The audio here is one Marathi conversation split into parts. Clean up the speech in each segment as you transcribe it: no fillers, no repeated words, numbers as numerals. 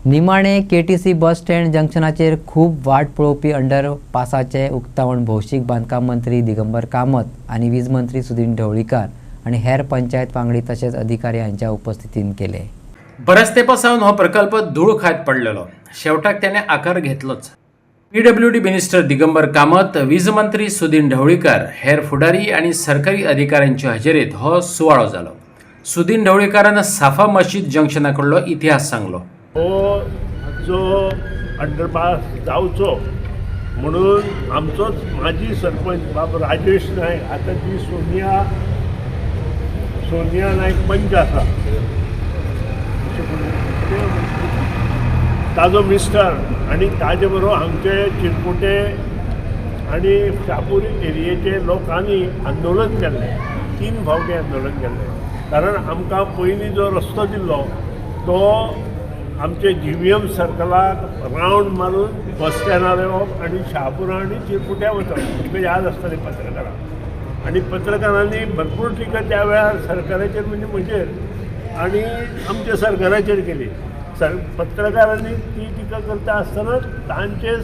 निमाणे केटीसी बस स्टँड जंक्शनाचेर खूब वाट पळोवपी अंडरपासाचे उक्तावण भौशीक बांदकाम मंत्री दिगंबर कामत आनी वीज मंत्री सुदीन ढवळीकार आनी हेर पंचायत वांगडी तशेंच अधिकारी हांच्या उपस्थितीन केले। बरेच तेंपासावन हो प्रकल्प धूळ खात पडलेलो, शेवटाक त्याने आकार घेतलोच। पीडब्ल्यूडी मिनिस्टर दिगंबर कामत, वीज मंत्री सुदीन ढवळीकार, हेर फुडारी आनी सरकारी अधिकाऱ्यांच्या हजेरेत हो सुवाळो जालो। सुदीन ढवळीकारान साफा मशीद जंक्शनाकडलो इतिहास सांगलो। हो जो अंडरपास जावचो म्हणून आमचोच माजी सरपंच बाब राजेश नायक, आता जी सोनिया नायक पंच आसा ताजो मिस्टर आनी ताजे बरोबर आमचे चिरकुटे आनी शापूर एरियेचे लोकांनी आंदोलन केल्लें, 3 फावटी आंदोलन केल्लें। कारण आमकां पयलीं जो रस्तो दिल्लो तो आमचे GVM सर्कलाक रावंड मारून बस स्टँडार येवप आनी शहापुरा आनी चिरकुट्या वचप, तुमकां याद आसतलें पत्रकारांक। आनी पत्रकारांनी भरपूर टिका त्या वेळार सरकाराचेर म्हणजे म्हजेर आनी आमच्या सरकाराचेर केली। पत्रकारांनी ती टिका करता आसतना तांचे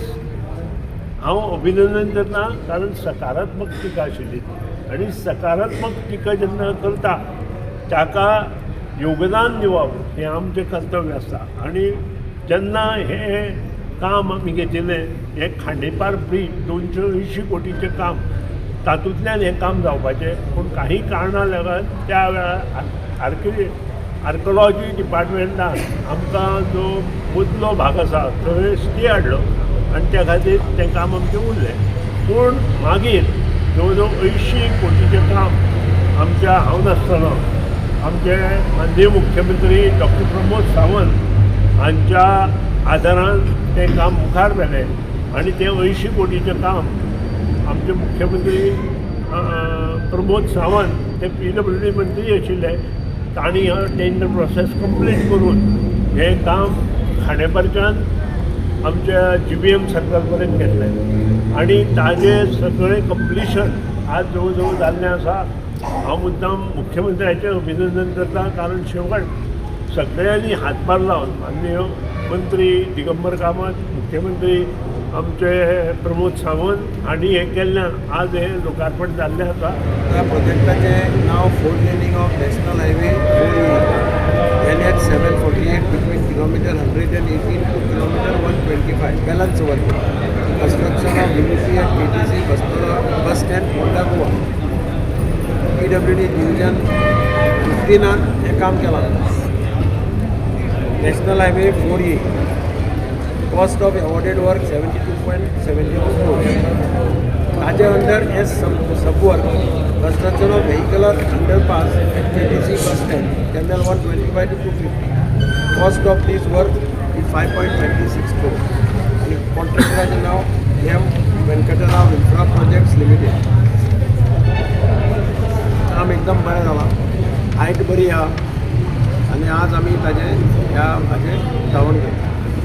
हांव अभिनंदन करता, कारण सकारात्मक टिका आशिल्ली आनी सकारात्मक टिका जेन्ना करता ताका योगदान दिवप हें आमचें कर्तव्य आसता। आनी जेन्ना हें काम आमी घेतिल्लें, हें खांडेपार ब्रीज 280 कोटीचें काम, तातूंतल्यान हें काम जावपाचें, पूण काही कारणां लागून त्या वेळार आर्किओलॉजी डिपार्टमेंटान आमकां जो मदलो भाग आसा थंय स्टे हाडलो आनी त्या खातीर तें काम आमचें उरलें। पूण मागीर जवळ जवळ 80 कोटीचें काम आमच्या हांव नासतना आमचे माननीय मुख्यमंत्री डॉक्टर प्रमोद सावंत हांच्या आदारान तें काम मुखार व्हेलें आनी तें 80 कोटीचें काम आमचे मुख्यमंत्री प्रमोद सावंत ते PWD मंत्री आशिल्ले, तांणी हो टेंडर प्रोसेस कंप्लीट करून हें काम खांडेपारच्यान आमच्या GVM सर्कल पर्यंत घेतलें आनी ताजें सगळें कंप्लिशन आज जवळ जवळ जाल्लें आसा। हांव मुद्दाम मुख्यमंत्र्याचें अभिनंदन करता, कारण शेवट सगळ्यांनी हातभार लावन माननीय मंत्री दिगंबर कामत, मुख्यमंत्री आमचे प्रमोद सावंत हांणी हें केल्ल्यान आज हें लोकार्पण जाल्लें आसा। ह्या प्रोजेक्टाचें नांव 4 laning of national highway 4 NH 748 between kilometre 118 to kilometre 125 balance work construction of UBC at KTC bus stand Ponda Goa. PWD division 15 हें काम केलां। National highway 4A, cost of awarded work 72.72 crores। ताजे अंडर हे subwork construction of vehicular underpass at KTC bus stand channel 125 to 250। Cost of this work is 5.26 crores आनी कॉन्ट्रॅक्टराचें नांव M Venkatrao infra projects limited. काम एकदम बरें जालां, हायट बरी आहा आनी आज आमी ताजें ह्या हाजें उक्तावण करता।